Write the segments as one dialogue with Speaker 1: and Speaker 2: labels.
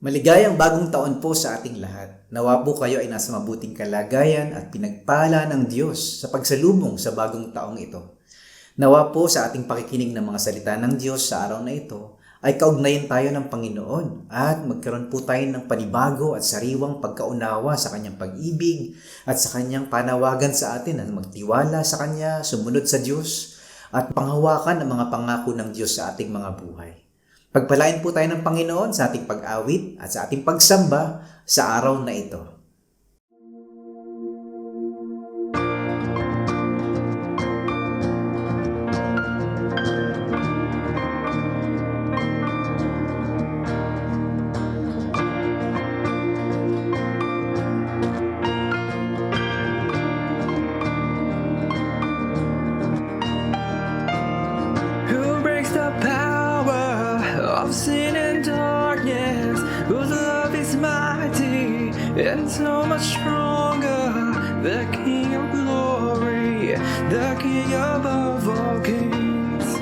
Speaker 1: Maligayang bagong taon po sa ating lahat. Nawa po kayo ay nasa mabuting kalagayan at pinagpala ng Diyos sa pagsalubong sa bagong taong ito. Nawa po sa ating pakikinig ng mga salita ng Diyos sa araw na ito ay kaugnayan tayo ng Panginoon at magkaroon po tayo ng panibago at sariwang pagkaunawa sa Kanyang pag-ibig at sa Kanyang panawagan sa atin na magtiwala sa Kanya, sumunod sa Diyos at panghawakan ang mga pangako ng Diyos sa ating mga buhay. Pagpalain po tayo ng Panginoon sa ating pag-awit at sa ating pagsamba sa araw na ito.
Speaker 2: Who breaks the power of sin and darkness? Whose love is mighty and so much stronger? The King of glory, the King above all kings.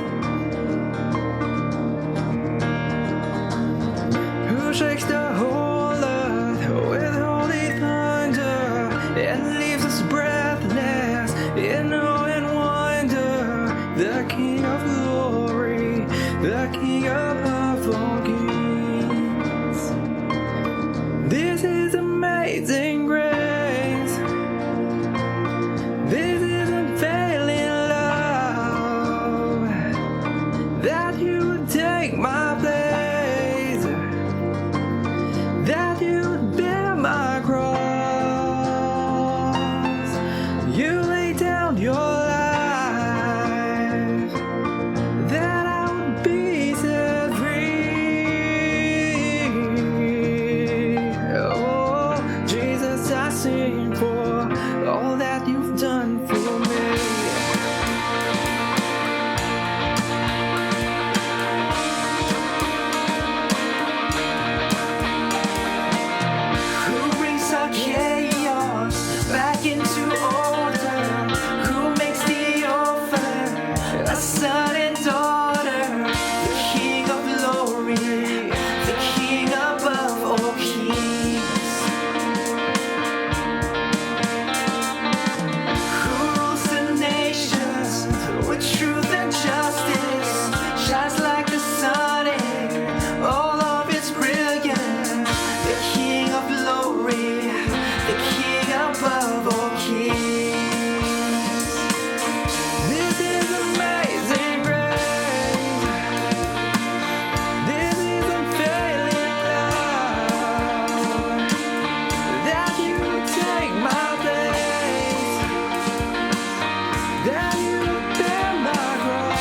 Speaker 2: Who shakes the whole earth with holy thunder and leaves us breathless in awe and wonder? The King of glory, the King above all kings. This is amazing grace. This is unfailing love. That you would take my place. That you would bear my cross. You lay down your life, that I would be set free. Oh, Jesus, I sing for all that you've done for me. Who brings our chaos back into order? Who makes the orphan a son and daughter? The King of glory, the King above all kings. Who rules the nations with truth and justice? Shines like the sun in all of its brilliance. The King of glory, the King above all kings. This is amazing grace. This is unfailing love. That you would take my place. That you would bear my cross.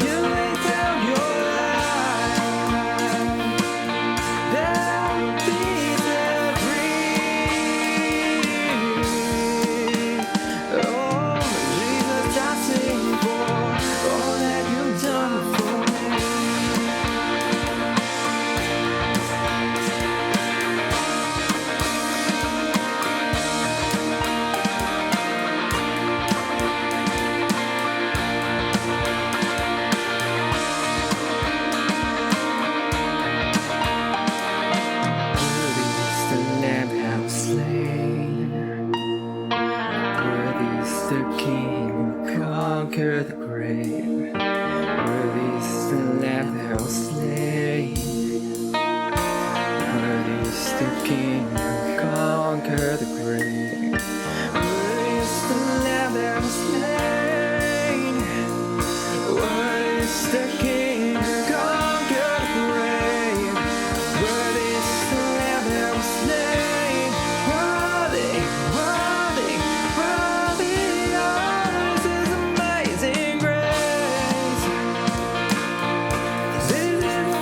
Speaker 2: You lay down your life, that I would be set free. Oh, Jesus, I sing for all that you've done for me. Worthy is the Lamb that was slain. Worthy is the King who conquered the grave. Worthy is the Lamb that was slain. Worthy is the King who conquered the grave. Worthy is the Lamb that was slain. Worthy is the King who conquered the grave. Worthy is the Lamb that was slain. Worthy, worthy, worthy. Oh, this is amazing grace. This is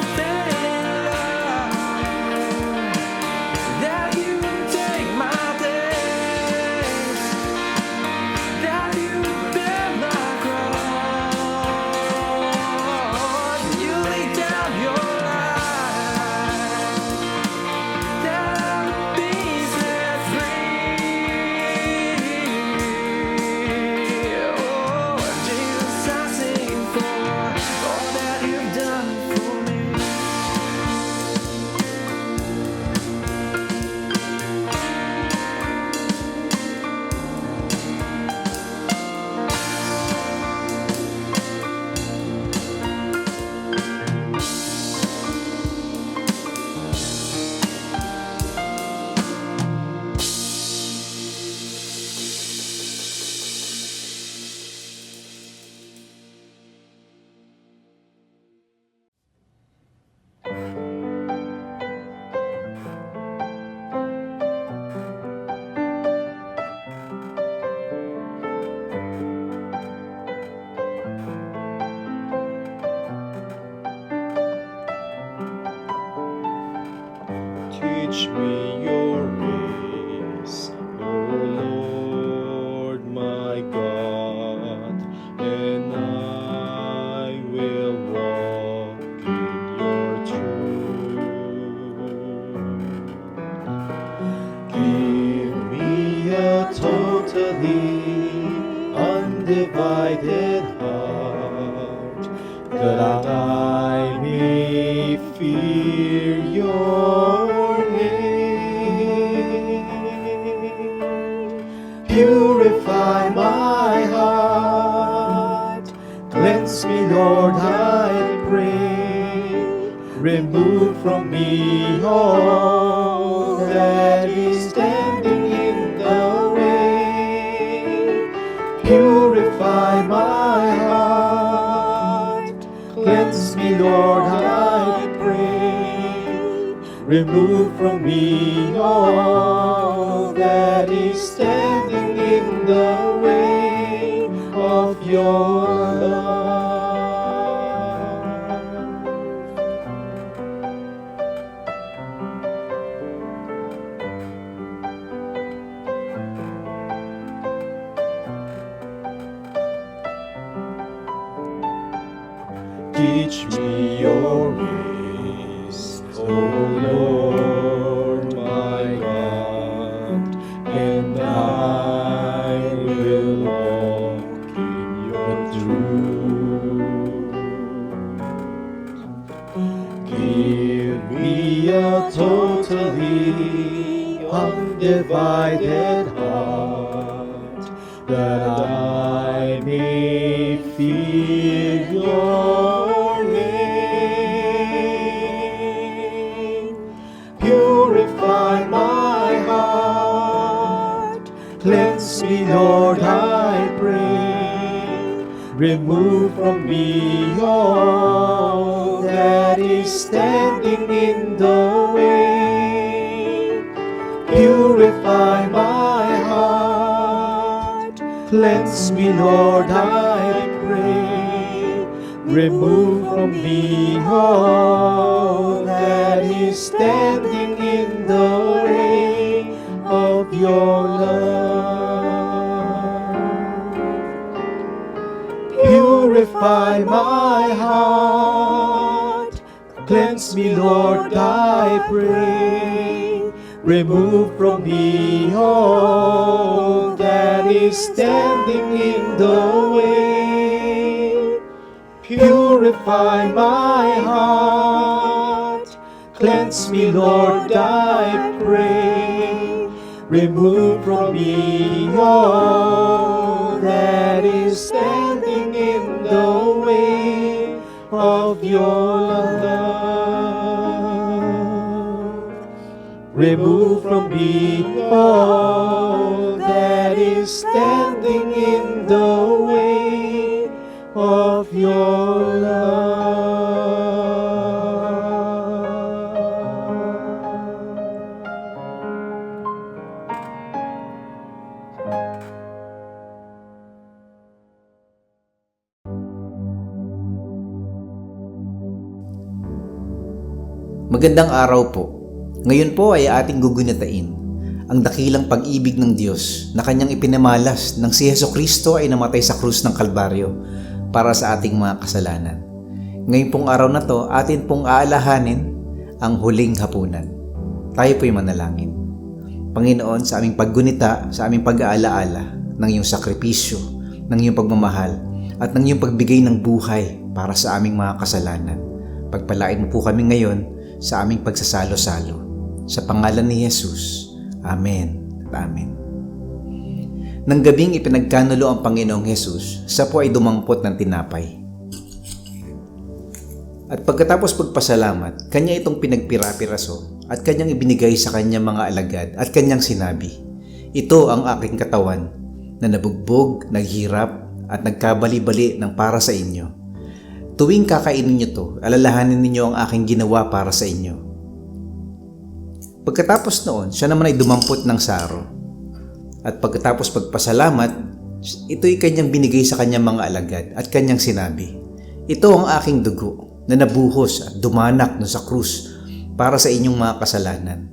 Speaker 2: Teach me your ways, O Lord my God, and I will walk in your truth. Give me a totally undivided heart, that I may fear your name. Purify my heart, cleanse me, Lord, I pray. Remove from me all that is standing in the way. Purify my heart, cleanse me, Lord, I pray. Remove from me all that is standing in the way of your love. Teach me your ways, O Lord my God, and I will walk in your truth. Give me a totally undivided heart, that I may fear your name. Purify my heart, cleanse me, Lord, I pray. Remove from me all that is standing in the way. Purify my heart, cleanse me, Lord, I pray. Remove from me all that is standing in the way of your love. Purify my heart, cleanse me, Lord, I pray. Remove from me all that is standing in the way. Purify my heart, cleanse me, Lord, I pray. Remove from me all that is standing in the way of your love. Remove from me all that is standing in the way of your love.
Speaker 1: Magandang araw po. Ngayon po ay ating gugunitain ang dakilang pag-ibig ng Diyos na kanyang ipinamalas nang si Hesukristo ay namatay sa krus ng Kalbaryo para sa ating mga kasalanan. Ngayon pong araw na to, atin pong aalahanin ang huling hapunan. Tayo po'y manalangin. Panginoon, sa aming paggunita, sa aming pag-aalaala ng iyong sakripisyo, ng iyong pagmamahal, at ng iyong pagbigay ng buhay para sa aming mga kasalanan. Pagpalain mo po kami ngayon sa aming pagsasalo-salo. Sa pangalan ni Jesus. Amen at Amen. Nang gabing ipinagkanulo ang Panginoong Jesus, siya po ay dumangpot ng tinapay. At pagkatapos pagpasalamat, kanya itong pinagpira-piraso at kanyang ibinigay sa kanyang mga alagad at kanyang sinabi, "Ito ang aking katawan na nabugbog, naghirap at nagkabali-bali ng para sa inyo. Tuwing kakainin niyo to, alalahanin ninyo ang aking ginawa para sa inyo." Pagkatapos noon, siya naman ay dumampot ng saro. At pagkatapos pagpasalamat, ito'y kanyang binigay sa kanyang mga alagad at kanyang sinabi, "Ito ang aking dugo na nabuhos at dumanak no sa krus para sa inyong mga kasalanan.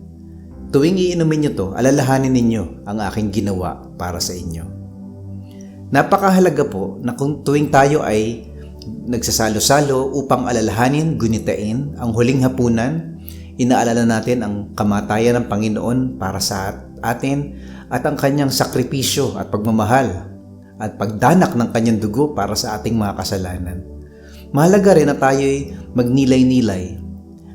Speaker 1: Tuwing iinumin nyo to, alalahanin ninyo ang aking ginawa para sa inyo. Napakahalaga po na kung tuwing tayo ay nagsasalo-salo upang alalahanin, gunitain ang huling hapunan, inaalala natin ang kamatayan ng Panginoon para sa atin at ang kanyang sakripisyo at pagmamahal at pagdanak ng kanyang dugo para sa ating mga kasalanan. Mahalaga rin na tayo'y magnilay-nilay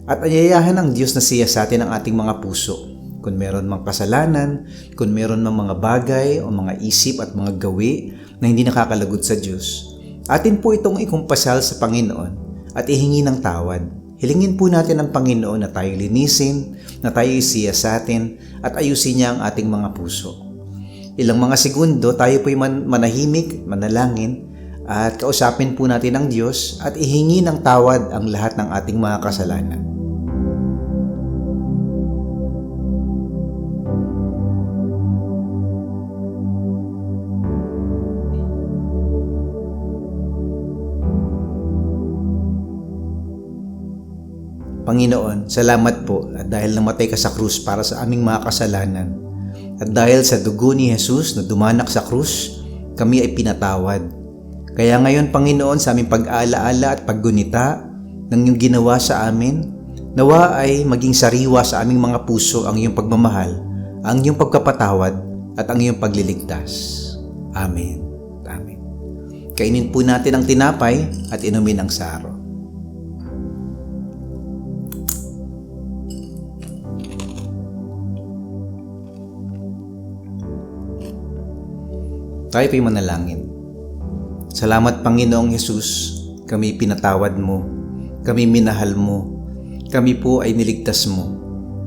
Speaker 1: at ayayahan ng Diyos na siya sa atin ang ating mga puso. Kung meron mang kasalanan, kung meron mang mga bagay o mga isip at mga gawi na hindi nakakalagod sa Diyos, atin po itong ikumpasal sa Panginoon at ihingi ng tawad. Hilingin po natin ang Panginoon na tayo linisin, na tayo isiya sa atin at ayusin niya ang ating mga puso. Ilang mga segundo tayo po'y manahimik, manalangin at kausapin po natin ang Diyos at ihingi ng tawad ang lahat ng ating mga kasalanan. Panginoon, salamat po at dahil namatay ka sa krus para sa aming mga kasalanan at dahil sa dugo ni Jesus na dumanak sa krus, kami ay pinatawad. Kaya ngayon, Panginoon, sa aming pag-aalaala at paggunita ng iyong ginawa sa amin, nawa ay maging sariwa sa aming mga puso ang iyong pagmamahal, ang iyong pagkapatawad at ang iyong pagliligtas. Amen. Amen. Kainin po natin ang tinapay at inumin ang saro. Tayo po'y manalangin. Salamat Panginoong Jesus, kami pinatawad mo, kami minahal mo, kami po ay niligtas mo.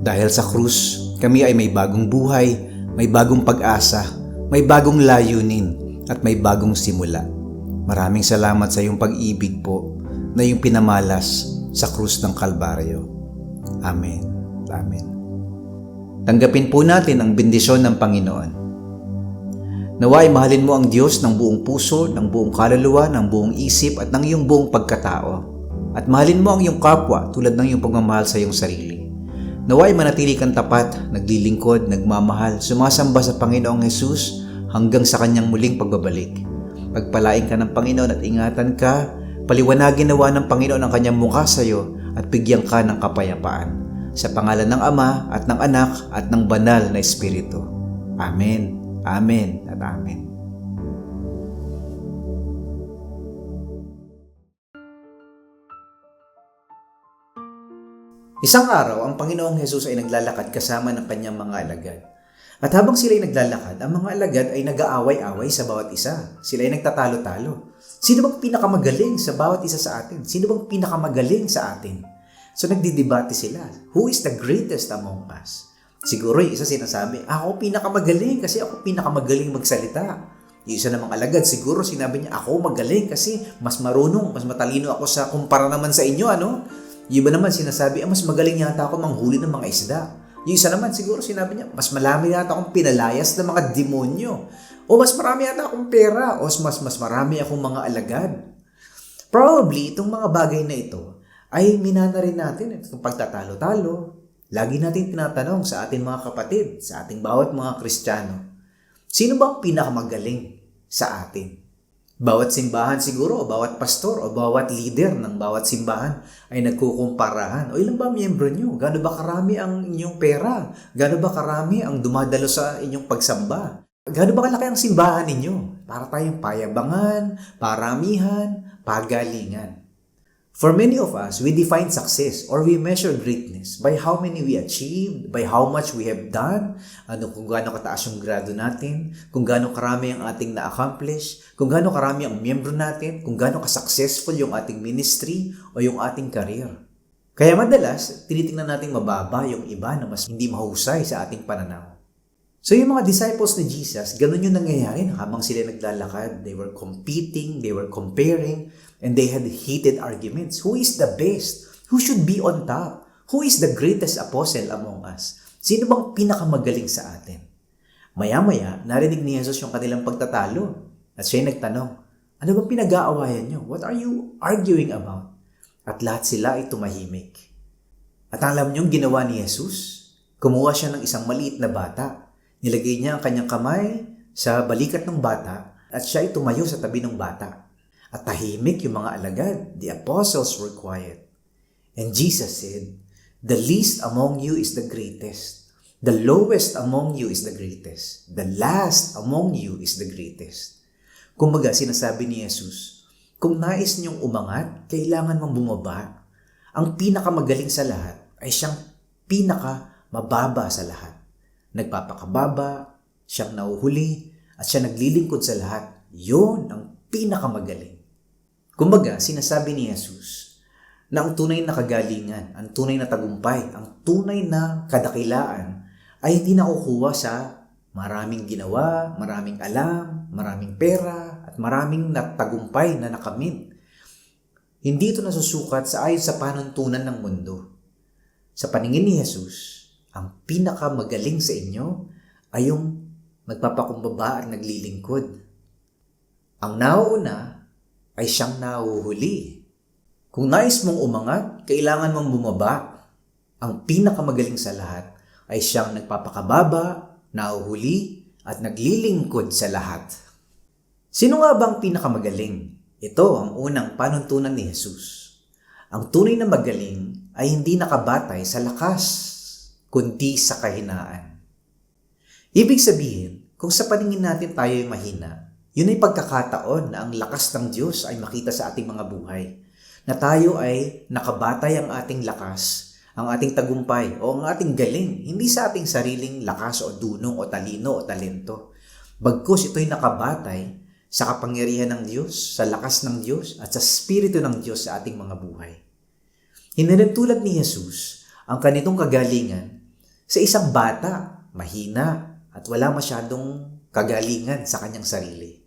Speaker 1: Dahil sa krus, kami ay may bagong buhay, may bagong pag-asa, may bagong layunin, at may bagong simula. Maraming salamat sa iyong pag-ibig po na iyong pinamalas sa krus ng Kalbaryo. Amen. Amen. Tanggapin po natin ang bendisyon ng Panginoon. Nawa'y mahalin mo ang Diyos ng buong puso, ng buong kaluluwa, ng buong isip at ng iyong buong pagkatao. At mahalin mo ang iyong kapwa tulad ng iyong pagmamahal sa iyong sarili. Nawa'y manatili kang tapat, naglilingkod, nagmamahal, sumasamba sa Panginoong Jesus hanggang sa kanyang muling pagbabalik. Pagpalain ka ng Panginoon at ingatan ka, paliwanagin nawa ng Panginoon ang kanyang mukha sa iyo at bigyan ka ng kapayapaan. Sa pangalan ng Ama at ng Anak at ng Banal na Espiritu. Amen. Amen at amen. Isang araw, ang Panginoong Hesus ay naglalakad kasama ng kanyang mga alagad. At habang sila ay naglalakad, ang mga alagad ay nag-aaway-away sa bawat isa. Sila ay nagtatalo-talo. Sino bang pinakamagaling sa bawat isa sa atin? Sino bang pinakamagaling sa atin? So nagdidebate sila. Who is the greatest among us? Siguro yung isa sinasabi, ako pinakamagaling kasi ako pinakamagaling magsalita. Yung isa namang alagad, siguro sinabi niya, ako magaling kasi mas marunong, mas matalino ako sa kumpara naman sa inyo, ano? Yung iba naman sinasabi, mas magaling yata ako manghuli ng mga isda. Yung isa naman siguro sinabi niya, mas malami yata akong pinalayas ng mga demonyo. O mas marami yata akong pera. O mas marami akong mga alagad. Probably, itong mga bagay na ito ay minana rin natin itong pagtatalo-talo. Lagi natin tinatanong sa ating mga kapatid, sa ating bawat mga Kristiyano, sino ba ang pinakamagaling sa atin? Bawat simbahan siguro, o bawat pastor, o bawat leader ng bawat simbahan ay nagkukumparahan. O ilan ba miyembro nyo? Gaano ba karami ang inyong pera? Gaano ba karami ang dumadalo sa inyong pagsamba? Gaano ba kalaki ang simbahan ninyo? Para tayong payabangan, paramihan, pagalingan. For many of us, we define success or we measure greatness by how many we achieved, by how much we have done, kung gaano kataas yung grado natin, kung gaano karami ang ating na-accomplish, kung gaano karami ang miyembro natin, kung gaano ka-successful yung ating ministry o yung ating career. Kaya madalas, tinitingnan natin mababa yung iba na mas hindi mahusay sa ating pananaw. So yung mga disciples ni Jesus, ganun yung nangyayari habang sila naglalakad. They were competing, they were comparing, and they had heated arguments. Who is the best? Who should be on top? Who is the greatest apostle among us? Sino bang pinakamagaling sa atin? Maya-maya, narinig ni Jesus yung kanilang pagtatalo. At siya'y nagtanong, ano bang pinag-aawayan nyo? What are you arguing about? At lahat sila ay tumahimik. At alam niyong ginawa ni Jesus? Kumuha siya ng isang maliit na bata. Nilagay niya ang kanyang kamay sa balikat ng bata at siya ay tumayo sa tabi ng bata. At tahimik yung mga alagad. The apostles were quiet. And Jesus said, "The least among you is the greatest. The lowest among you is the greatest. The last among you is the greatest." Kumbaga, sinasabi ni Jesus, kung nais niyong umangat, kailangan mong bumaba. Ang pinakamagaling sa lahat ay siyang pinakamababa sa lahat. Nagpapakababa, siyang nauhuli, at siya naglilingkod sa lahat. Yun ang pinakamagaling. Kumbaga, sinasabi ni Jesus na ang tunay na kagalingan, ang tunay na tagumpay, ang tunay na kadakilaan ay hindi nakukuha sa maraming ginawa, maraming alam, maraming pera, at maraming natagumpay na nakamit. Hindi ito nasusukat sa ayon sa panuntunan ng mundo. Sa paningin ni Jesus, ang pinakamagaling sa inyo ay yung nagpapakumbaba at naglilingkod. Ang nauuna ay siyang nahuhuli. Kung nais mong umangat, kailangan mong bumaba. Ang pinakamagaling sa lahat ay siyang nagpapakababa, nahuhuli, at naglilingkod sa lahat. Sino nga ba ang pinakamagaling? Ito ang unang panuntunan ni Jesus. Ang tunay na magaling ay hindi nakabatay sa lakas, kundi sa kahinaan. Ibig sabihin, kung sa paningin natin tayo ay mahina, yun ay pagkakataon na ang lakas ng Diyos ay makita sa ating mga buhay. Na tayo ay nakabatay ang ating lakas, ang ating tagumpay o ang ating galing, hindi sa ating sariling lakas o dunong o talino o talento. Bagkus ito'y nakabatay sa kapangyarihan ng Diyos, sa lakas ng Diyos at sa Espiritu ng Diyos sa ating mga buhay. Hinanatulad ni Jesus ang kanitong kagalingan sa isang bata, mahina at wala masyadong kagalingan sa kanyang sarili.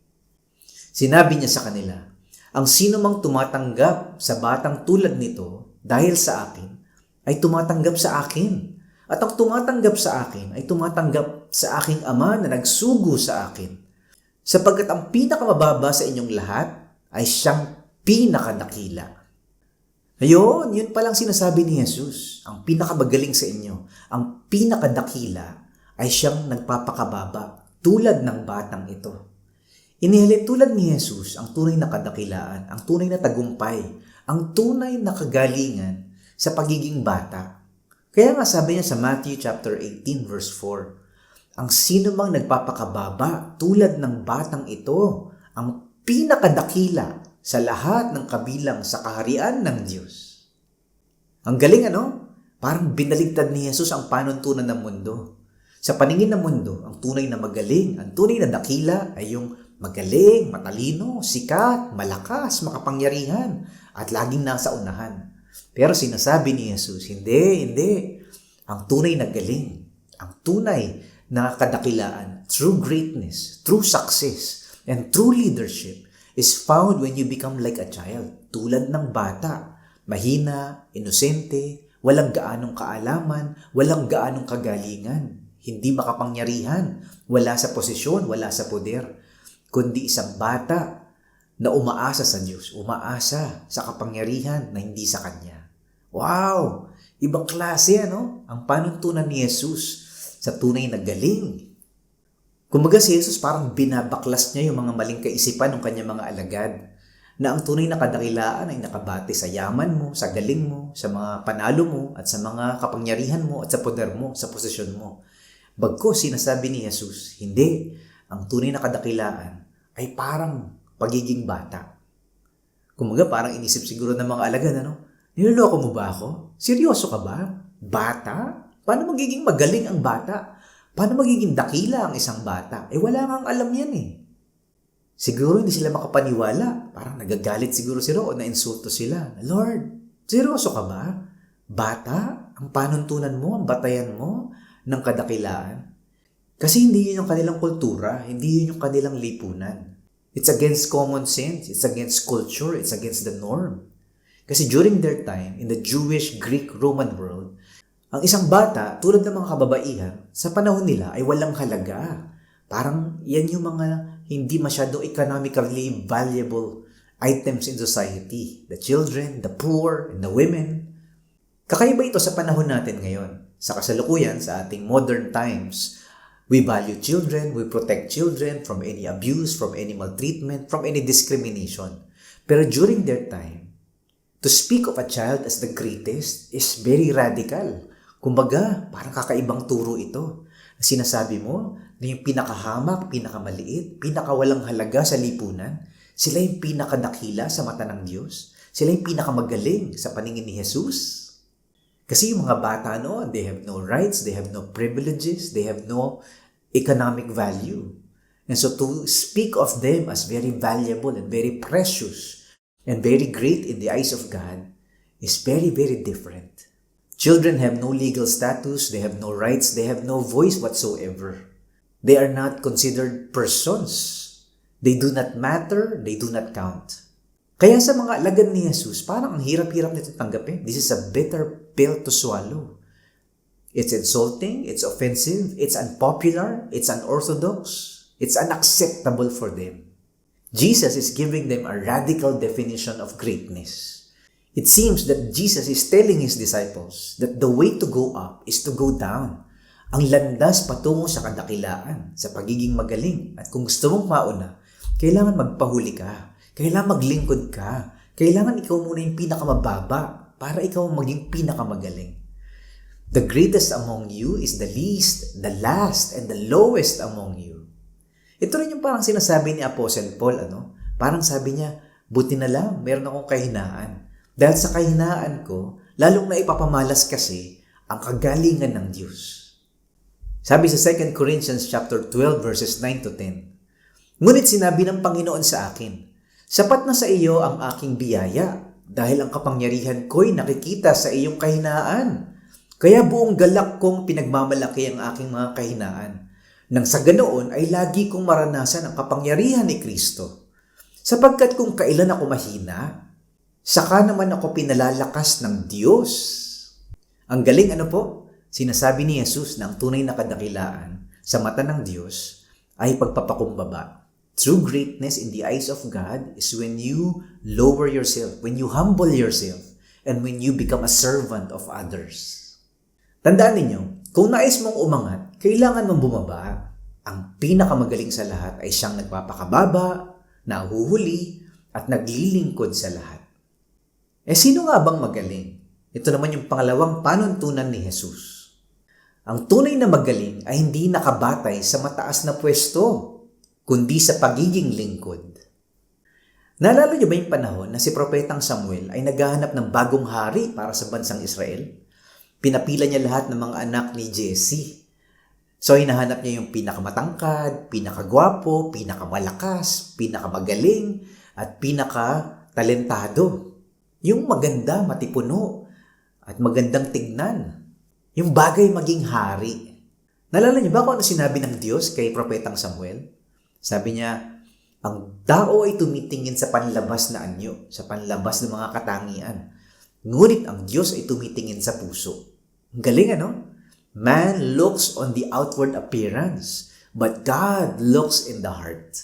Speaker 1: Sinabi niya sa kanila, ang sino mang tumatanggap sa batang tulad nito dahil sa akin, ay tumatanggap sa akin. At ang tumatanggap sa akin ay tumatanggap sa aking Ama na nagsugo sa akin. Sapagkat ang pinakamababa sa inyong lahat ay siyang pinakadakila. Ayun, yun palang sinasabi ni Jesus. Ang pinakamagaling sa inyo, ang pinakadakila ay siyang nagpapakababa tulad ng batang ito. Inihalin tulad ni Jesus ang tunay na kadakilaan, ang tunay na tagumpay, ang tunay na kagalingan sa pagiging bata. Kaya nga sabi niya sa Matthew chapter 18 verse 4, ang sino mang nagpapakababa tulad ng batang ito, ang pinakadakila sa lahat ng kabilang sa kaharian ng Diyos. Ang galing ano? Parang binaligtad ni Jesus ang panuntunan ng mundo. Sa paningin ng mundo, ang tunay na magaling, ang tunay na dakila ay yung magaling, matalino, sikat, malakas, makapangyarihan, at laging nasa unahan. Pero sinasabi ni Jesus, hindi. Ang tunay na galing, ang tunay na kadakilaan, true greatness, true success, and true leadership is found when you become like a child, tulad ng bata, mahina, inosente, walang gaanong kaalaman, walang gaanong kagalingan, hindi makapangyarihan, wala sa posisyon, wala sa poder, kundi isang bata na umaasa sa Diyos, umaasa sa kapangyarihan na hindi sa Kanya. Wow! Ibang klase, ano? Ang panuntunan ni Jesus sa tunay na galing. Kumbaga si Jesus parang binabaklas niya yung mga maling kaisipan ng kanyang mga alagad na ang tunay na kadakilaan ay nakabate sa yaman mo, sa galing mo, sa mga panalo mo, at sa mga kapangyarihan mo, at sa poder mo, sa posisyon mo. Bagkus, sinasabi ni Jesus, hindi. Ang tunay na kadakilaan ay parang pagiging bata. Kumbaga parang inisip siguro ng mga alagad, ano? Niloloko mo ba ako? Seryoso ka ba? Bata? Paano magiging magaling ang bata? Paano magiging dakila ang isang bata? Wala kang alam yan eh. Siguro hindi sila makapaniwala. Parang nagagalit siguro sila o nainsulto sila. Lord, seryoso ka ba? Bata? Ang panuntunan mo, ang batayan mo ng kadakilaan? Kasi hindi yun yung kanilang kultura, hindi yun yung kanilang lipunan. It's against common sense, it's against culture, it's against the norm. Kasi during their time, in the Jewish, Greek, Roman world, ang isang bata, tulad ng mga kababaihan, sa panahon nila ay walang halaga. Parang yan yung mga hindi masyadong economically valuable items in society. The children, the poor, and the women. Kakaiba ito sa panahon natin ngayon. Sa kasalukuyan, sa ating modern times, we value children, we protect children from any abuse, from any maltreatment, from any discrimination. Pero during their time, to speak of a child as the greatest is very radical. Kumbaga, parang kakaibang turo ito. Sinasabi mo na yung pinakahamak, pinakamaliit, pinakawalang halaga sa lipunan, sila yung pinakadakila sa mata ng Diyos. Sila yung pinakamagaling sa paningin ni Jesus. Kasi yung mga bata noon, they have no rights, they have no privileges, they have no economic value. And so to speak of them as very valuable and very precious and very great in the eyes of God is very, very different. Children have no legal status, they have no rights, they have no voice whatsoever. They are not considered persons. They do not matter, they do not count. Kaya sa mga alagad ni Jesus, parang ang hirap-hirap nito tanggapin. This is a bitter pill to swallow. It's insulting, it's offensive, it's unpopular, it's unorthodox, it's unacceptable for them. Jesus is giving them a radical definition of greatness. It seems that Jesus is telling His disciples that the way to go up is to go down. Ang landas patungo sa kadakilaan, sa pagiging magaling. At kung gusto mong mauna, kailangan magpahuli ka. Kailangan maglingkod ka. Kailangan ikaw muna yung pinakamababa para ikaw maging pinakamagaling. The greatest among you is the least, the last, and the lowest among you. Ito rin yung parang sinasabi ni Apostle Paul, Parang sabi niya, buti na lang, meron akong kahinaan. Dahil sa kahinaan ko, lalong na ipapamalas kasi ang kagalingan ng Diyos. Sabi sa 2 Corinthians chapter 12 verses 9 to 10, ngunit sinabi ng Panginoon sa akin, sapat na sa iyo ang aking biyaya dahil ang kapangyarihan ko'y nakikita sa iyong kahinaan. Kaya buong galak kong pinagmamalaki ang aking mga kahinaan. Nang sa ganoon ay lagi kong maranasan ang kapangyarihan ni Kristo. Sapagkat kung kailan ako mahina, saka naman ako pinalalakas ng Diyos. Ang galing po? Sinasabi ni Jesus na ang tunay na kadakilaan sa mata ng Diyos ay pagpapakumbaba. True greatness in the eyes of God is when you lower yourself, when you humble yourself, and when you become a servant of others. Tandaan ninyo, kung nais mong umangat, kailangan mong bumaba. Ang pinakamagaling sa lahat ay siyang nagpapakababa, nahuhuli, at naglilingkod sa lahat. Sino nga bang magaling? Ito naman yung pangalawang panuntunan ni Jesus. Ang tunay na magaling ay hindi nakabatay sa mataas na pwesto, kundi sa pagiging lingkod. Naalala niyo ba yung panahon na si Propetang Samuel ay naghahanap ng bagong hari para sa bansang Israel? Pinapila niya lahat ng mga anak ni Jesse. So hinahanap niya yung pinakamatangkad, pinakagwapo, pinakamalakas, pinakamagaling, at pinakatalentado. Yung maganda, matipuno, at magandang tignan. Yung bagay maging hari. Nalala niyo ba kung ano sinabi ng Diyos kay Propetang Samuel? Sabi niya, ang tao ay tumitingin sa panlabas na anyo, sa panlabas ng mga katangian. Ngunit ang Diyos ay tumitingin sa puso. Ang galing, Man looks on the outward appearance, but God looks in the heart.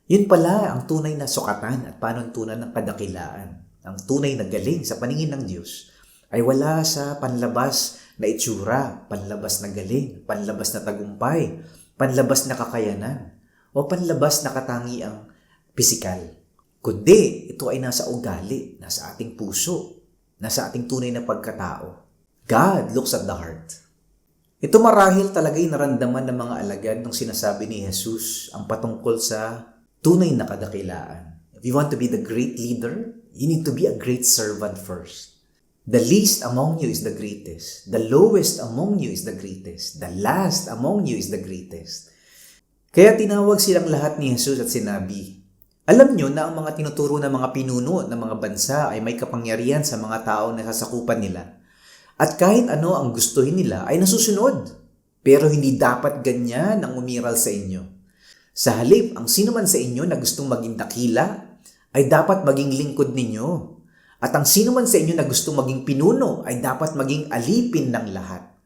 Speaker 1: Yun pala ang tunay na sukatan at panuntunan ng kadakilaan. Ang tunay na galing sa paningin ng Diyos ay wala sa panlabas na itsura, panlabas na galing, panlabas na tagumpay, panlabas na kakayanan, o panlabas na katangiang pisikal. Kundi ito ay nasa ugali, nasa ating puso, nasa ating tunay na pagkatao. God looks at the heart. Ito marahil talaga yung naramdaman ng mga alagad nung sinasabi ni Jesus ang patungkol sa tunay na kadakilaan. If you want to be the great leader, you need to be a great servant first. The least among you is the greatest. The lowest among you is the greatest. The last among you is the greatest. Kaya tinawag silang lahat ni Jesus at sinabi, alam nyo na ang mga tinuturo ng mga pinuno ng mga bansa ay may kapangyarihan sa mga tao na sasakupan nila. At kahit ano ang gustuhin nila ay nasusunod. Pero hindi dapat ganyan ang umiral sa inyo. Sa halip, ang sino man sa inyo na gustong maging dakila ay dapat maging lingkod ninyo. At ang sino man sa inyo na gustong maging pinuno ay dapat maging alipin ng lahat.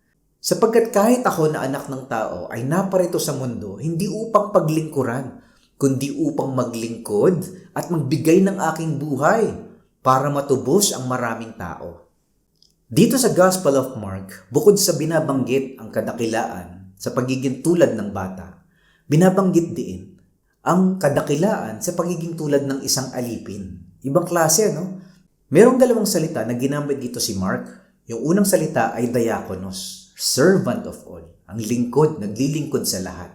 Speaker 1: Sapagkat kahit ako na anak ng tao ay naparito sa mundo, hindi upang paglingkuran, kundi upang maglingkod at magbigay ng aking buhay para matubos ang maraming tao. Dito sa Gospel of Mark, bukod sa binabanggit ang kadakilaan sa pagiging tulad ng bata, binabanggit din ang kadakilaan sa pagiging tulad ng isang alipin. Ibang klase, no? Merong dalawang salita na ginamit dito si Mark. Yung unang salita ay diakonos, servant of all. Ang lingkod, naglilingkod sa lahat.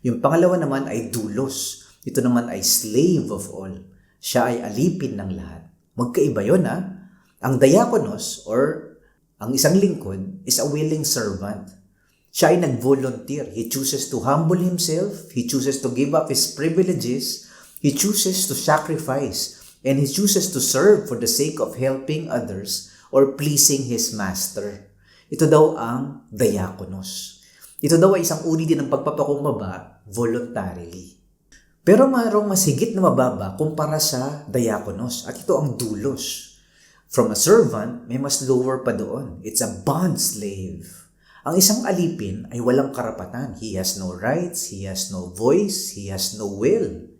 Speaker 1: Yung pangalawa naman ay doulos. Ito naman ay slave of all. Siya ay alipin ng lahat. Magkaiba yun, ha? Ang diakonos or ang isang lingkod is a willing servant. Siya ay nag-volunteer. He chooses to humble himself. He chooses to give up his privileges. He chooses to sacrifice. And he chooses to serve for the sake of helping others or pleasing his master. Ito daw ang diakonos. Ito daw ay isang uri din ng pagpapakumbaba voluntarily. Pero mayroong mas higit na mababa kumpara sa diakonos. At ito ang doulos. From a servant, may mas lower pa doon. It's a bond slave. Ang isang alipin ay walang karapatan. He has no rights, he has no voice, he has no will.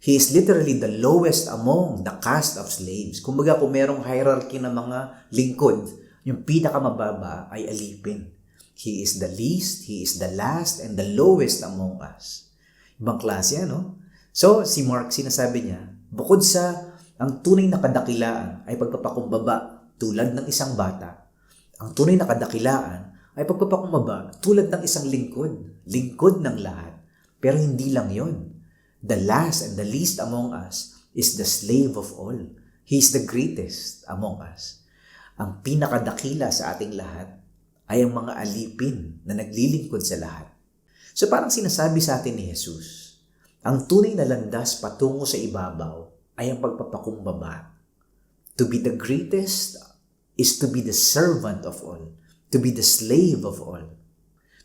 Speaker 1: He is literally the lowest among the caste of slaves. Kumbaga kung merong hierarchy ng mga lingkod, yung pinakamababa ay alipin. He is the least, he is the last, and the lowest among us. Ibang klase, no? So, si Mark sinasabi niya, bukod sa ang tunay na kadakilaan ay pagpapakumbaba tulad ng isang bata. Ang tunay na kadakilaan ay pagpapakumbaba tulad ng isang lingkod. Lingkod ng lahat. Pero hindi lang yon. The last and the least among us is the slave of all. He is the greatest among us. Ang pinakadakila sa ating lahat ay ang mga alipin na naglilingkod sa lahat. So parang sinasabi sa atin ni Jesus, ang tunay na landas patungo sa ibabaw ay ang pagpapakumbaba. To be the greatest is to be the servant of all, to be the slave of all,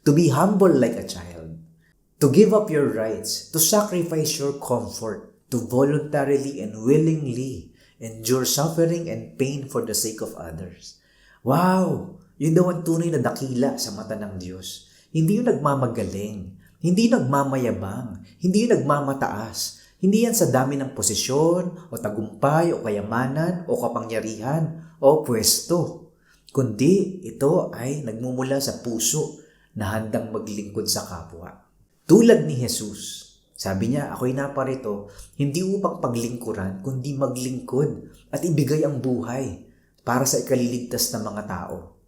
Speaker 1: to be humble like a child, to give up your rights, to sacrifice your comfort, to voluntarily and willingly endure suffering and pain for the sake of others. Wow! Yun daw ang tunay na dakila sa mata ng Diyos. Hindi yung nagmamagaling, hindi yung nagmamayabang, hindi yung nagmamataas. Hindi yan sa dami ng posisyon, o tagumpay, o kayamanan, o kapangyarihan, o pwesto. Kundi ito ay nagmumula sa puso na handang maglingkod sa kapwa. Tulad ni Jesus, sabi niya, ako'y naparito, hindi upang paglingkuran, kundi maglingkod at ibigay ang buhay para sa ikaliligtas ng mga tao.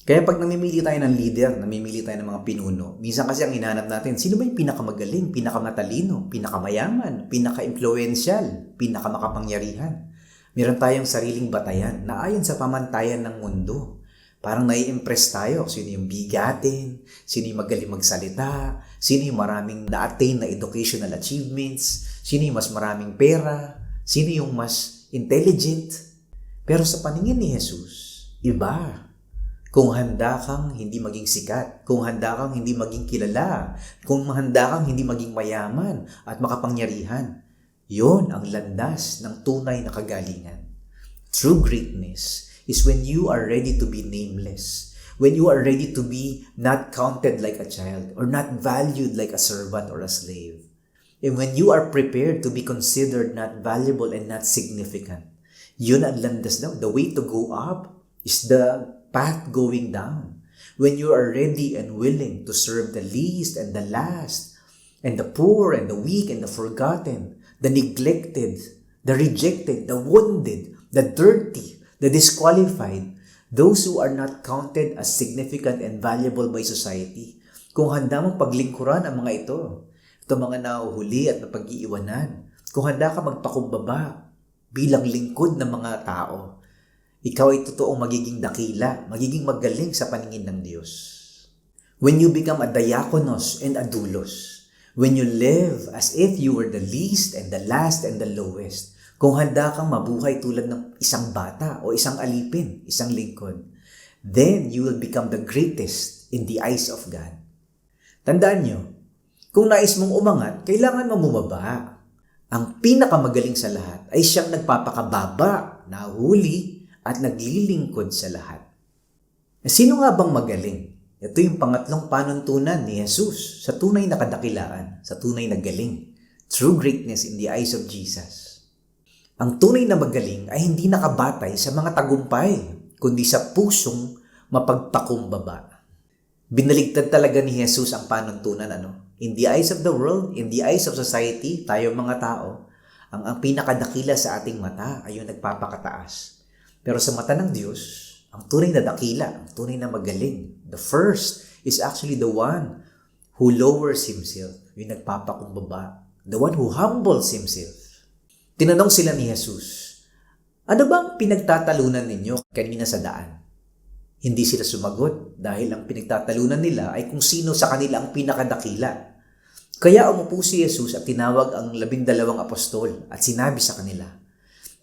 Speaker 1: Kaya pag namimili tayo ng leader, namimili tayo ng mga pinuno, minsan kasi ang hinahanap natin, sino ba yung pinakamagaling, pinakamatalino, pinakamayaman, pinaka-influential, pinakamakapangyarihan? Meron tayong sariling batayan na ayon sa pamantayan ng mundo. Parang nai-impress tayo, sino yung bigatin, sino yung magaling magsalita, sino yung maraming na-attain na educational achievements, sino yung mas maraming pera, sino yung mas intelligent. Pero sa paningin ni Jesus, iba. Kung handa kang hindi maging sikat, kung handa kang hindi maging kilala, kung handa kang hindi maging mayaman at makapangyarihan, yon ang landas ng tunay na kagalingan. True greatness is when you are ready to be nameless, when you are ready to be not counted like a child or not valued like a servant or a slave, and when you are prepared to be considered not valuable and not significant. Yun ang landas daw. The way to go up is the path going down. When you are ready and willing to serve the least and the last, and the poor and the weak and the forgotten, the neglected, the rejected, the wounded, the dirty, the disqualified, those who are not counted as significant and valuable by society. Kung handa mong paglingkuran ang mga ito mga nahuhuli at napag-iiwanan, kung handa ka magpakumbaba bilang lingkod ng mga tao, ikaw ay totoong magiging dakila, magiging magaling sa paningin ng Diyos. When you become a diakonos and a doulos, when you live as if you were the least and the last and the lowest, kung handa kang mabuhay tulad ng isang bata o isang alipin, isang lingkod, then you will become the greatest in the eyes of God. Tandaan nyo, kung nais mong umangat, kailangan mo bumaba. Ang pinakamagaling sa lahat ay siyang nagpapakababa, nahuli, at naglilingkod sa lahat. Sino nga bang magaling? Ito yung pangatlong panuntunan ni Jesus sa tunay na kadakilaan, sa tunay na galing. True greatness in the eyes of Jesus. Ang tunay na magaling ay hindi nakabatay sa mga tagumpay, kundi sa pusong mapagpakumbaba. Binaligtad talaga ni Jesus ang panuntunan, In the eyes of the world, in the eyes of society, tayo mga tao, ang pinakadakila sa ating mata ay yung nagpapakataas. Pero sa mata ng Diyos, ang tunay na dakila, ang tunay na magaling, the first is actually the one who lowers himself, yung nagpapakumbaba, the one who humbles himself. Tinanong sila ni Jesus, ano bang pinagtatalunan ninyo kanina sa daan? Hindi sila sumagot dahil ang pinagtatalunan nila ay kung sino sa kanila ang pinakadakila. Kaya umupo si Jesus at tinawag ang 12 apostol at sinabi sa kanila,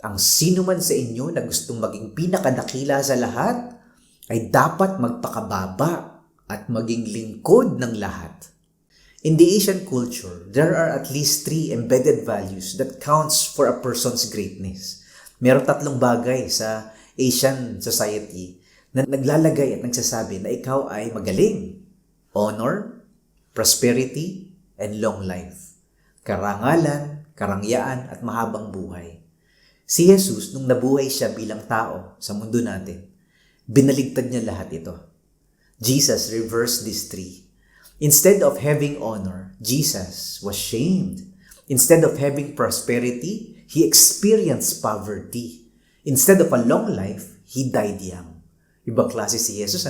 Speaker 1: ang sino man sa inyo na gustong maging pinakadakila sa lahat ay dapat magpakababa at maging lingkod ng lahat. In the Asian culture, there are at least 3 embedded values that counts for a person's greatness. Meron 3 bagay sa Asian society na naglalagay at nagsasabi na ikaw ay magaling. Honor, prosperity, and long life. Karangalan, karangyaan, at mahabang buhay. Si Jesus, nung nabuhay siya bilang tao sa mundo natin, binaligtad niya lahat ito. Jesus reversed these 3. Instead of having honor, Jesus was shamed. Instead of having prosperity, he experienced poverty. Instead of a long life, he died young. Ibang klase si Jesus,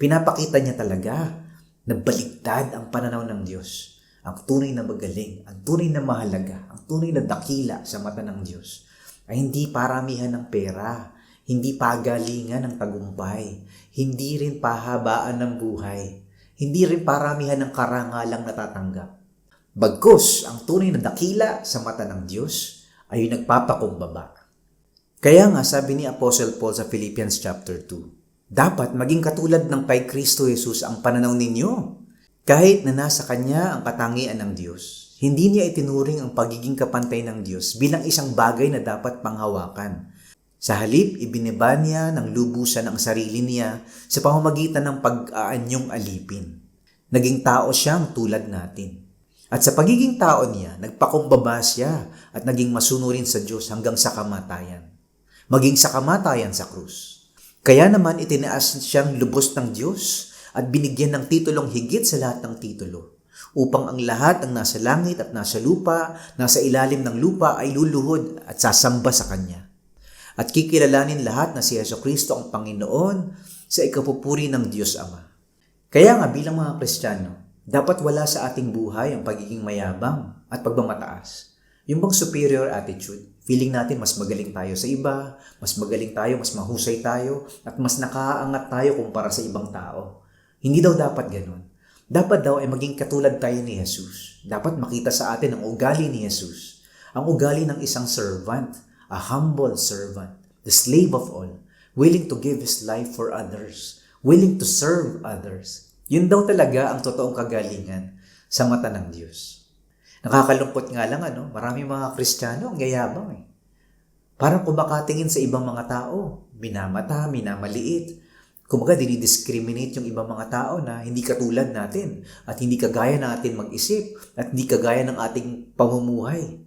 Speaker 1: Pinapakita niya talaga na baligtad ang pananaw ng Diyos. Ang tunay na magaling, ang tunay na mahalaga, ang tunay na dakila sa mata ng Diyos ay hindi paramihan ng pera, hindi pagalingan ng tagumpay, hindi rin pahabaan ng buhay, hindi rin paramihan ng karangalang natatanggap. Bagkus, ang tunay na dakila sa mata ng Diyos ay yung nagpapakumbaba. Kaya nga sabi ni Apostle Paul sa Philippians chapter 2, dapat maging katulad ng kay Kristo Jesus ang pananaw ninyo. Kahit na nasa Kanya ang katangian ng Diyos, hindi niya itinuring ang pagiging kapantay ng Diyos bilang isang bagay na dapat panghawakan. Sa halip, ibinaba niya ng lubusan ang sarili niya sa pamamagitan ng pag-aanyong alipin. Naging tao siyang tulad natin. At sa pagiging tao niya, nagpakumbaba siya at naging masunurin sa Diyos hanggang sa kamatayan. Maging sa kamatayan sa krus. Kaya naman itinaas siyang lubos ng Diyos at binigyan ng titulong higit sa lahat ng titulo, upang ang lahat ng nasa langit at nasa lupa, nasa ilalim ng lupa ay luluhod at sasamba sa Kanya. At kikilalanin lahat na si Jesucristo ang Panginoon sa ikapupuri ng Diyos Ama. Kaya nga bilang mga Kristiyano, dapat wala sa ating buhay ang pagiging mayabang at pagmamataas. Yung bang superior attitude, feeling natin mas magaling tayo sa iba, mas magaling tayo, mas mahusay tayo, at mas nakaaangat tayo kumpara sa ibang tao. Hindi daw dapat ganun. Dapat daw ay maging katulad tayo ni Jesus. Dapat makita sa atin ang ugali ni Jesus. Ang ugali ng isang servant, a humble servant, the slave of all, willing to give his life for others, willing to serve others. Yun daw talaga ang totoong kagalingan sa mata ng Diyos. Nakakalungkot nga lang, maraming mga Kristiyano ang yayabang. Parang kumakatingin sa ibang mga tao, minamata, minamaliit. Kumaga, dinidiscriminate yung ibang mga tao na hindi katulad natin at hindi kagaya natin mag-isip at hindi kagaya ng ating pamumuhay.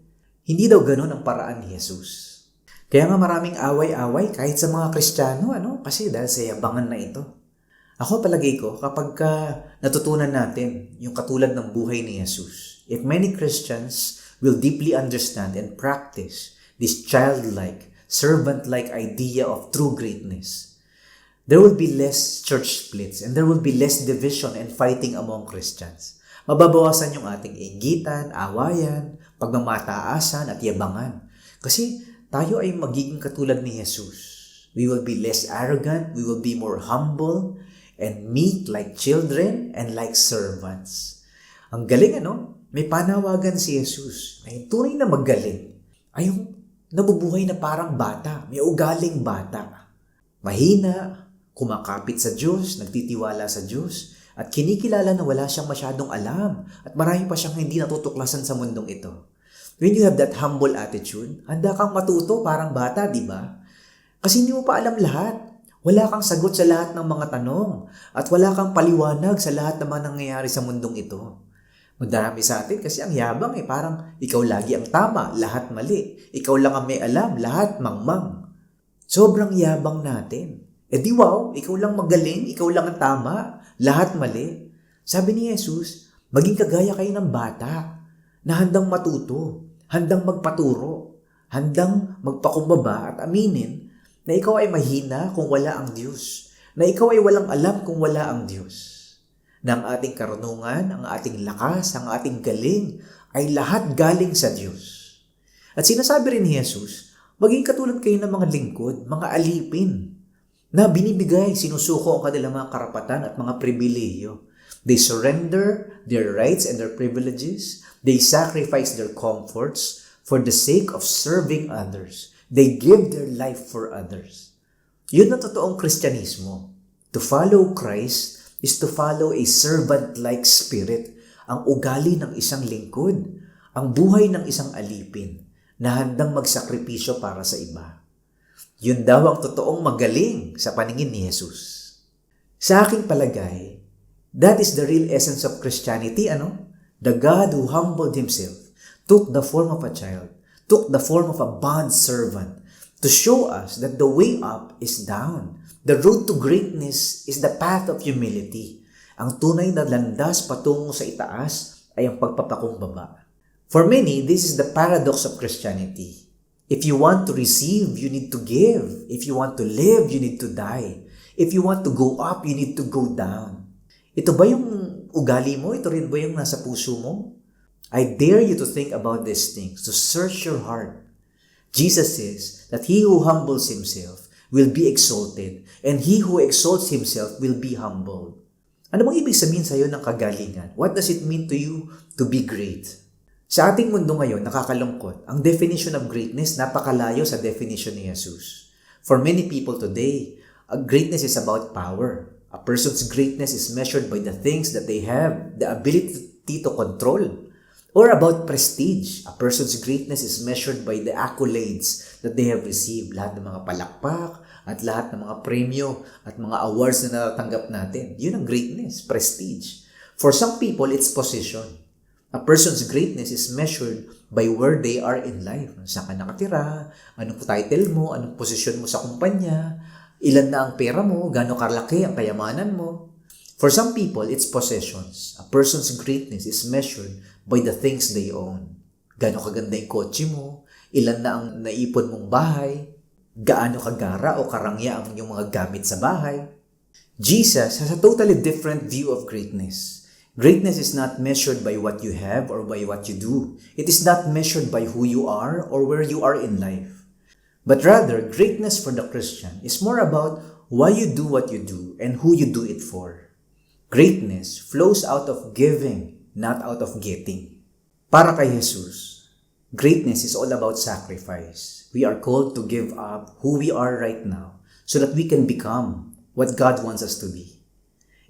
Speaker 1: Hindi daw ganun ang paraan ni Jesus. Kaya nga maraming away-away kahit sa mga Kristiyano, kasi dahil sa yabangan na ito. Ako palagay ko, kapag natutunan natin yung katulad ng buhay ni Jesus, if many Christians will deeply understand and practice this childlike, servant-like idea of true greatness, there will be less church splits and there will be less division and fighting among Christians. Mababawasan yung ating inggitan, awayan, pagmamataasan at yabangan. Kasi tayo ay magiging katulad ni Jesus. We will be less arrogant, we will be more humble, and meek like children and like servants. Ang galing, May panawagan si Jesus na yung tunay na magaling ay yung nabubuhay na parang bata, may ugaling bata. Mahina, kumakapit sa Diyos, nagtitiwala sa Diyos, at kinikilala na wala siyang masyadong alam at marami pa siyang hindi natutuklasan sa mundong ito. When you have that humble attitude, handa kang matuto parang bata, di ba? Kasi hindi mo pa alam lahat. Wala kang sagot sa lahat ng mga tanong at wala kang paliwanag sa lahat ng mga nangyayari sa mundong ito. Madami sa atin kasi ang yabang parang ikaw lagi ang tama, lahat mali. Ikaw lang ang may alam, lahat mangmang. Sobrang yabang natin. di wow, ikaw lang magaling, ikaw lang ang tama, lahat mali. Sabi ni Jesus, maging kagaya kayo ng bata na handang matuto, handang magpaturo, handang magpakumbaba at aminin na ikaw ay mahina kung wala ang Diyos, na ikaw ay walang alam kung wala ang Diyos. Na ang ating karunungan, ang ating lakas, ang ating galing ay lahat galing sa Diyos. At sinasabi rin ni Jesus, maging katulad kayo ng mga lingkod, mga alipin, na binibigay, sinusuko ang kanilang mga karapatan at mga pribilehiyo. They surrender their rights and their privileges. They sacrifice their comforts for the sake of serving others. They give their life for others. Yun ang totoong Kristyanismo. To follow Christ is to follow a servant-like spirit, ang ugali ng isang lingkod, ang buhay ng isang alipin na handang magsakripisyo para sa iba. Yun daw ang totoong magaling sa paningin ni Jesus. Sa aking palagay, that is the real essence of Christianity, ano? The God who humbled Himself, took the form of a child, took the form of a bond servant to show us that the way up is down. The road to greatness is the path of humility. Ang tunay na landas patungo sa itaas ay ang pagpapakumbaba. For many, this is the paradox of Christianity. If you want to receive, you need to give. If you want to live, you need to die. If you want to go up, you need to go down. Ito ba yung ugali mo? Ito rin ba yung nasa puso mo? I dare you to think about these things, to search your heart. Jesus says that he who humbles himself will be exalted, and he who exalts himself will be humbled. Ano bang ibig sabihin sa iyo ng kagalingan? What does it mean to you to be great? Sa ating mundo ngayon, nakakalungkot. Ang definition of greatness, napakalayo sa definition ni Jesus. For many people today, greatness is about power. A person's greatness is measured by the things that they have, the ability to control. Or about prestige. A person's greatness is measured by the accolades that they have received. Lahat ng mga palakpak at lahat ng mga premyo at mga awards na natatanggap natin. Yun ang greatness, prestige. For some people, it's position. A person's greatness is measured by where they are in life. Saan ka nakatira, anong title mo, anong posisyon mo sa kumpanya, ilan na ang pera mo, gaano kalaki ang kayamanan mo. For some people, it's possessions. A person's greatness is measured by the things they own. Gaano kaganda yung kotse mo, ilan na ang naipon mong bahay, gaano kagara o karangya ang inyong mga gamit sa bahay. Jesus has a totally different view of greatness. Greatness is not measured by what you have or by what you do. It is not measured by who you are or where you are in life. But rather, greatness for the Christian is more about why you do what you do and who you do it for. Greatness flows out of giving, not out of getting. Para kay Jesus, greatness is all about sacrifice. We are called to give up who we are right now so that we can become what God wants us to be.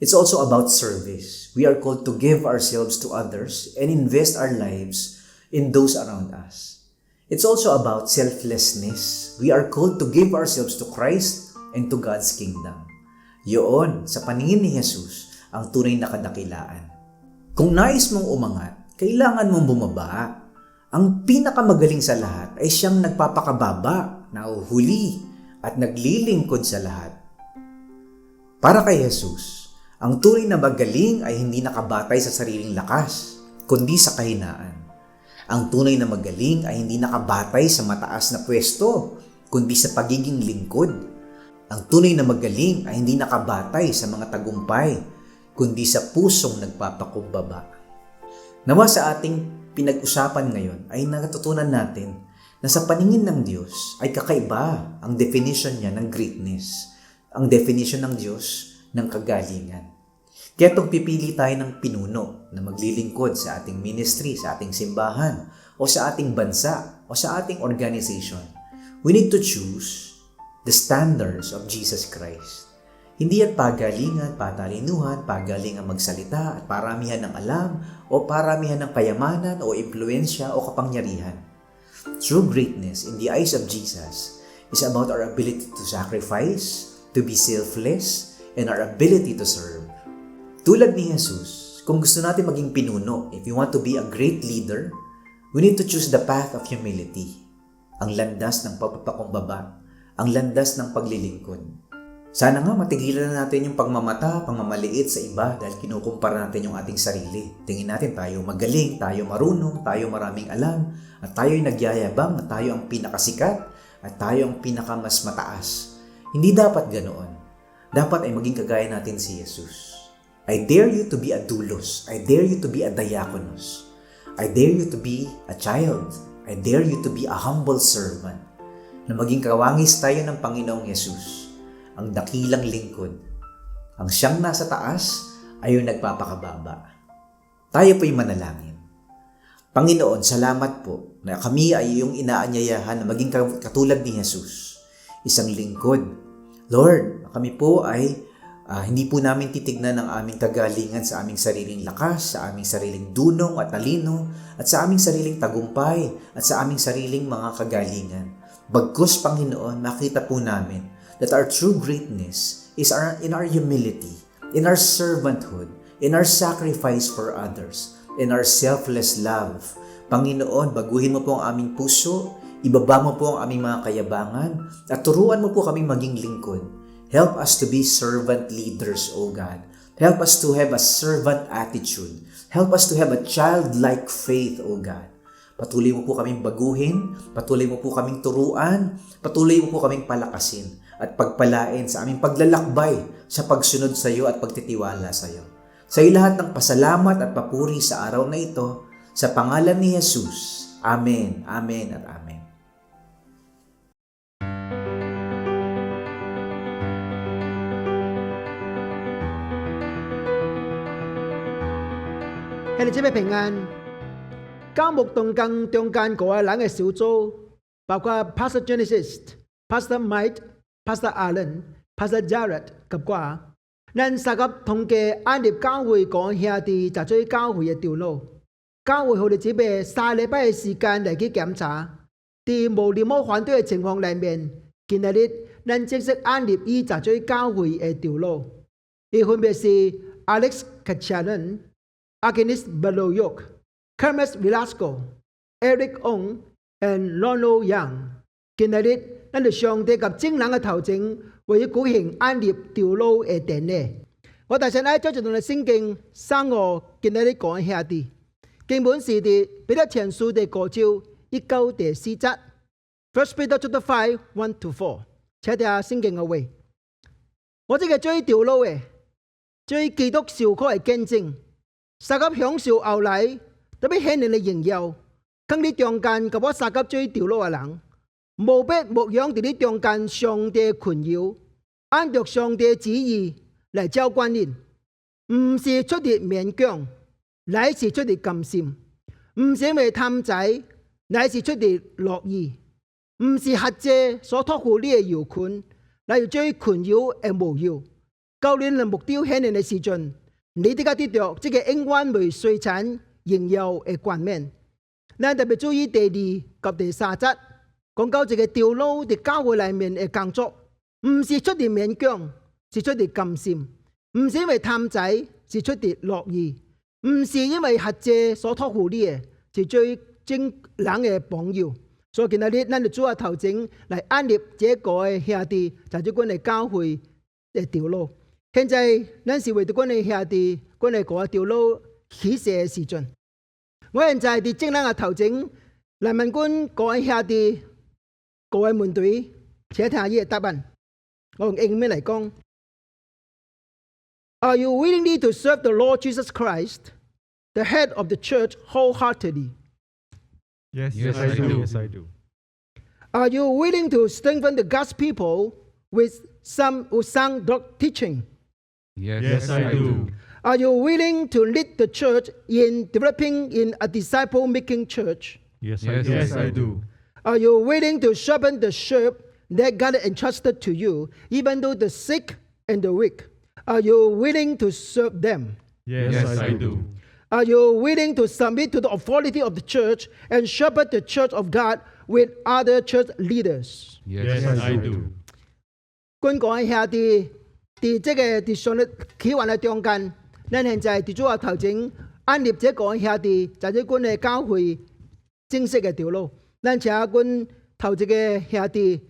Speaker 1: It's also about service. We are called to give ourselves to others and invest our lives in those around us. It's also about selflessness. We are called to give ourselves to Christ and to God's kingdom. Yun, sa paningin ni Jesus, ang tunay na kadakilaan. Kung nais mong umangat, kailangan mong bumaba. Ang pinakamagaling sa lahat ay siyang nagpapakababa, nauhuli, at naglilingkod sa lahat. Para kay Jesus, ang tunay na magaling ay hindi nakabatay sa sariling lakas, kundi sa kahinaan. Ang tunay na magaling ay hindi nakabatay sa mataas na pwesto, kundi sa pagiging lingkod. Ang tunay na magaling ay hindi nakabatay sa mga tagumpay, kundi sa pusong nagpapakumbaba. Nawa sa ating pinag-usapan ngayon ay natutunan natin na sa paningin ng Diyos ay kakaiba ang definition niya ng greatness, ang definition ng Diyos ng kagalingan. Kaya itong pipili tayo ng pinuno na maglilingkod sa ating ministry, sa ating simbahan, o sa ating bansa, o sa ating organization. We need to choose the standards of Jesus Christ. Hindi yan pagalingan, patalinuhan, pagalingan magsalita at paramihan ng alam o paramihan ng kayamanan o impluensya o kapangyarihan. True greatness in the eyes of Jesus is about our ability to sacrifice, to be selfless, and our ability to serve. Tulad ni Jesus, kung gusto natin maging pinuno, if you want to be a great leader, we need to choose the path of humility, ang landas ng pagpapakumbaba, ang landas ng paglilingkod. Sana nga matigilan na natin yung pagmamata, pagmamaliit sa iba dahil kinukumpara natin yung ating sarili. Tingin natin tayo magaling, tayo marunong, tayo maraming alam, at tayo'y nagyayabang na tayo ang pinakasikat at tayo ang pinakamas mataas. Hindi dapat ganoon. Dapat ay maging kagaya natin si Jesus. I dare you to be a doulos. I dare you to be a diakonos. I dare you to be a child. I dare you to be a humble servant. Na maging kawangis tayo ng Panginoong Jesus, ang dakilang lingkod. Ang siyang nasa taas ay yung nagpapakababa. Tayo po'y manalangin. Panginoon, salamat po na kami ay yung inaanyayahan na maging katulad ni Jesus. Isang lingkod. Lord, kami po ay hindi po namin titignan ang aming kagalingan sa aming sariling lakas, sa aming sariling dunong at talino, at sa aming sariling tagumpay, at sa aming sariling mga kagalingan. Bagkus, Panginoon, makita po namin that our true greatness is in our humility, in our servanthood, in our sacrifice for others, in our selfless love. Panginoon, baguhin mo po ang aming puso, ibaba mo po ang aming mga kayabangan, at turuan mo po kaming maging lingkod. Help us to be servant leaders, O God. Help us to have a servant attitude. Help us to have a childlike faith, O God. Patuloy mo po kaming baguhin, patuloy mo po kaming turuan, patuloy mo po kaming palakasin at pagpalain sa aming paglalakbay sa pagsunod sa iyo at pagtitiwala sa iyo. Sa iyo lahat ng pasalamat at papuri sa araw na ito, sa pangalan ni Jesus. Amen, amen at amen.
Speaker 3: 兄弟姐妹平安。教牧同工中間嗰個人嘅小組，包括 Pastor Genesis、Pastor Mike、Pastor Allen、Pastor Jared 及我，咱三個同嘅安立教會講兄弟就做教會嘅條路。教會佢哋只俾3禮拜嘅時間嚟去檢查，喺無任何反對嘅情況裏面，今日咱正式安立伊就做教會嘅條路。伊分別是 Alex Kachanan、Agnes Baloyok、Kermes Velasco、Eric Ong、and Ronald Young。今日咱哋上帝及精能嘅頭前，為舉行安立條路嘅典禮。我大神喺將一段嘅聖經生我今日講兄弟。經本是啲彼得前書第9章1-9第4節 ，First Peter chapter 5:1-4，請睇下聖經嘅話。我即係最條路嘅，最基督受苦嘅見證，三級享受後來，特別顯人嘅榮耀，更啲中間及我三級最條路嘅人，無必牧養喺啲中間上帝困擾，按照上帝旨意嚟照管人，唔是出於勉強。乃是出於甘心，唔是因為貪財，乃是出於樂意；唔是轄制所託付你嘅搖款，乃是最困擾嘅無要。教練嘅目標顯然嘅時陣，你哋家啲着即係永遠未衰殘榮耀嘅冠冕。咱特別注意第2及第3節，講到這個條路喺教會裡面嘅工作，唔是出於勉強，是出於甘心；唔是因為貪財，是出於樂意。唔是因為轄制所託付你嘅，是最正人嘅榜樣。所以今日咱就主要頭前嚟安立這個嘅兄弟，就係阮嘅教會嘅條路。現在咱是為咗阮嘅兄弟，阮嘅嗰條路起誓嘅時陣。我現在喺正人嘅頭前嚟問阮嗰位兄弟，各位門隊，請聽下呢個答案。我用英文嚟講。Are you willing to serve the Lord Jesus Christ, the head of the church, wholeheartedly?
Speaker 2: Yes, I do. Yes, I do.
Speaker 3: Are you willing to strengthen the God's people with sound teaching?
Speaker 2: Yes, I do.
Speaker 3: Are you willing to lead the church in developing in a disciple-making church?
Speaker 2: Yes, I do.
Speaker 3: Are you willing to sharpen the sheep that God entrusted to you, even though the sick and the weak? Are you willing to serve them?
Speaker 2: Yes, I do.
Speaker 3: Are you willing to submit to the authority of the church and shepherd the church of God with other church leaders?
Speaker 2: Yes, I do.
Speaker 3: 阮講兄弟，喺這個喺上帝起源嘅中間，咱現在喺主要頭前安立這個兄弟，就係阮嘅教會正式嘅條路。咱請阮頭一個兄弟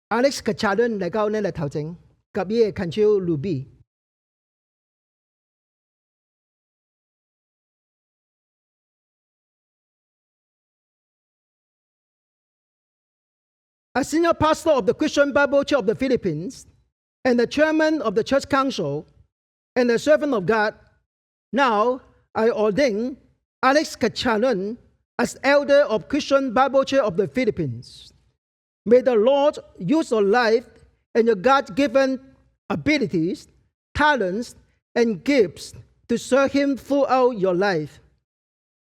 Speaker 3: Alex Kachanan 嚟到咱嘅頭前。及伊嘅牽手 Ruby。As senior pastor of the Christian Bible Church of the Philippines and the chairman of the church council and the servant of God, now I ordain Alex Kachanan as elder of Christian Bible Church of the Philippines. May the Lord use your life and your God-given abilities, talents, and gifts to serve Him throughout your life.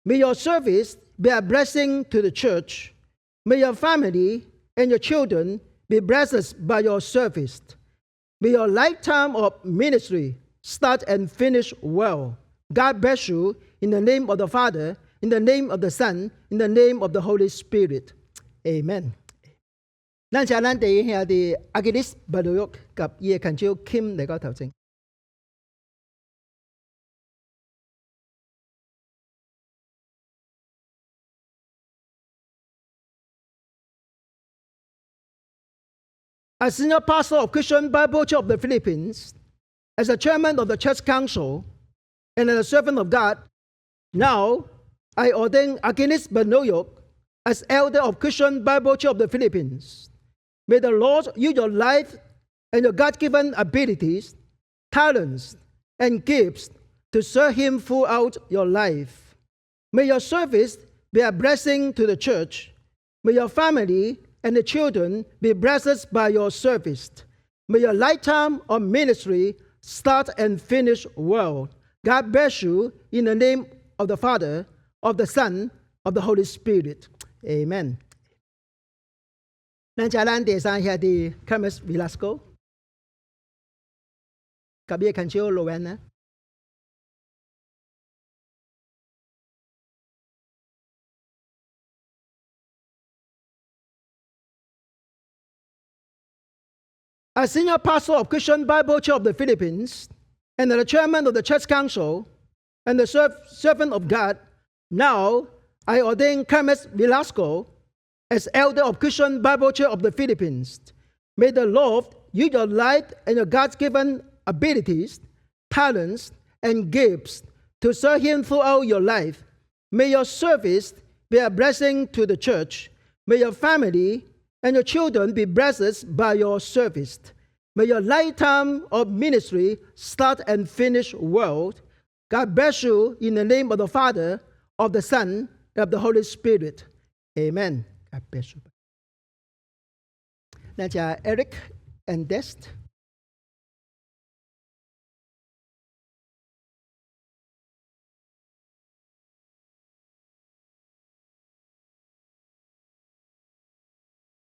Speaker 3: May your service be a blessing to the church. May your family and your children be blessed by your service. May your lifetime of ministry start and finish well. God bless you in the name of the Father, in the name of the Son, in the name of the Holy Spirit. Amen. 咱請咱第一兄弟阿基里斯巴魯約及伊嘅牽手 Kim 嚟到頭前。As senior pastor of Christian Bible Church of the Philippines, as a chairman of the church council, and as a servant of God, now I ordain Aginis Banoyok as elder of Christian Bible Church of the Philippines. May the Lord use your life and your God-given abilities, talents, and gifts to serve Him throughout your life. May your service be a blessing to the church. May your family and the children be blessed by your service. May your lifetime of ministry start and finish well. God bless you in the name of the Father, of the Son, of the Holy Spirit. Amen. 咱請咱第三兄弟 Carlos Velasco 及伊嘅牽手 Rowena。As senior pastor of Christian Bible Church of the Philippines and the chairman of the church council and the servant of God, now I ordain Carlos Velasco as elder of Christian Bible Church of the Philippines. May the Lord use your life and your God-given abilities, talents, and gifts to serve Him throughout your life. May your service be a blessing to the church. May your family and your children be blessed by your service. May your lifetime of ministry start and finish well. God bless you in the name of the Father, of the Son, and of the Holy Spirit. Amen. God bless you. 那就 Eric and Dest.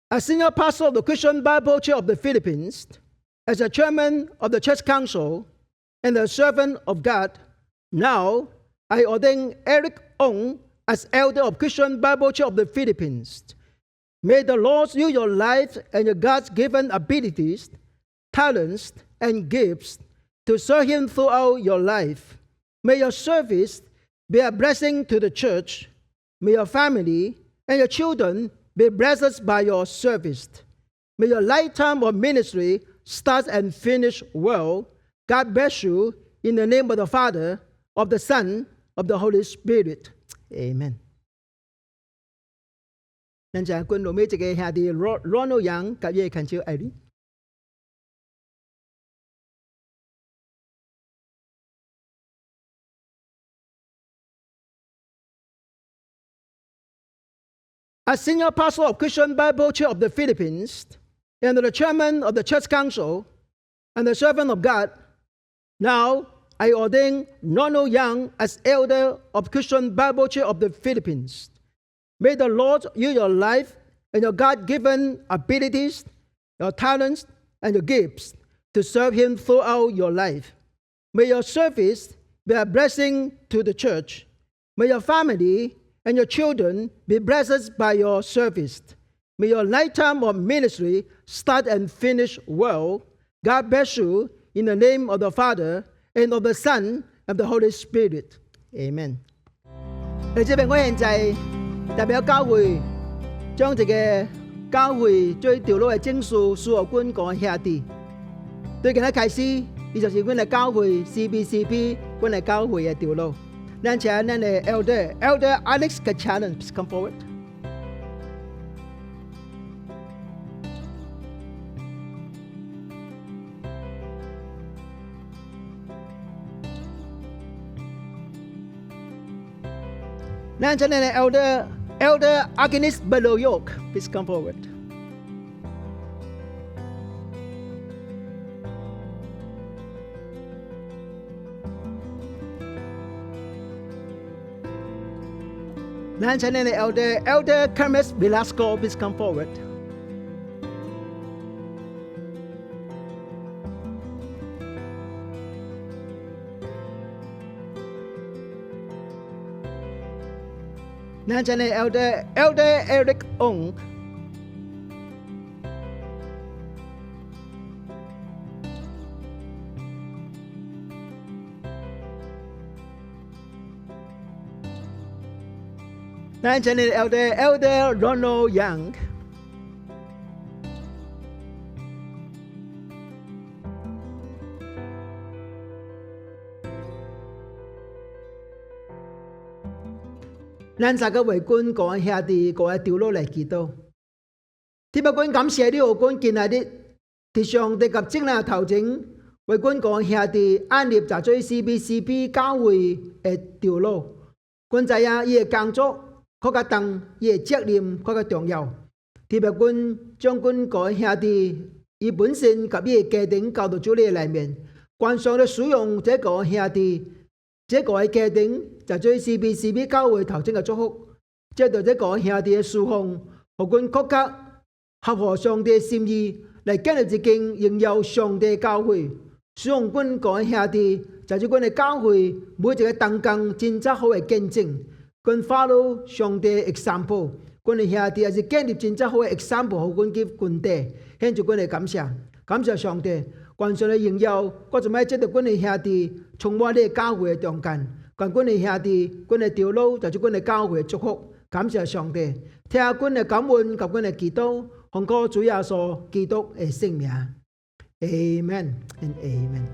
Speaker 3: As senior pastor of the Christian Bible Church of the Philippines, as a chairman of the church council, and a servant of God, now I ordain Eric Ong as elder of Christian Bible Church of the Philippines. May the Lord use your life and your God-given abilities, talents, and gifts to serve Him throughout your life. May your service be a blessing to the church. May your family and your children be blessed by your service. May your lifetime of ministry start and finish well. God bless you in the name of the Father, of the Son, of the Holy Spirit. Amen. 咱就關落尾一個兄弟 Ronald Yang 及伊嘅牽手 Irene。As senior pastor of Christian Bible Church of the Philippines, and the chairman of the church council, and the servant of God, now I ordain Nono Yang as elder of Christian Bible Church of the Philippines. May the Lord use your life and your God-given abilities, your talents, and your gifts to serve Him throughout your life. May your service be a blessing to the church. May your family and your children be blessed by your service. May your lifetime of ministry start and finish well. God bless you in the name of the Father, and of the Son, and of the Holy Spirit. Amen. 喺這邊，我現在代表教會，將這個教會最掉落嘅證書，蘇學官講兄弟，對今日開始，呢就是阮嘅教會 CBCP， 阮嘅教會嘅條路。咱請咱嘅 Elder Alex Kachanan come forward。咱請咱嘅 Elder Agnes Baloyok please come forward。咱請咱嘅 Elder Carmes Velasco please come forward。咱請咱嘅 Elder Eric Ong。咱請咱嘅 Elder Ronald Young。咱三個為君各位兄弟各位長老來祈禱。天父君感謝你，我君今日喺上帝及正那頭前，為君各位兄弟安立在做 CBCP 教會嘅長老。君知影伊嘅工作較較重，伊嘅責任較較重要。天父君將君各位兄弟伊本身及伊嘅家庭交到主你內面，關上咧使用這個兄弟。這個係家庭就做 CBCP 教會頭前嘅祝福，藉到這個兄弟嘅侍奉，互阮更加合乎上帝嘅心意，嚟建立一間榮耀上帝嘅教會。使用阮個兄弟，就係阮嘅教會每一個同工真正好嘅見證，阮 follow 上帝嘅 example， 阮嘅兄弟也是建立真正好嘅 example， 互阮嘅軍隊，獻出阮嘅感謝，感謝上帝。關上嘅榮耀，我就咪接到阮嘅兄弟充滿呢個教會嘅中間，關阮嘅兄弟，阮嘅長老就是阮嘅教會嘅祝福，感謝上帝，聽阮嘅感恩及阮嘅祈禱，奉靠主耶穌基督嘅聖名 ，Amen and Amen。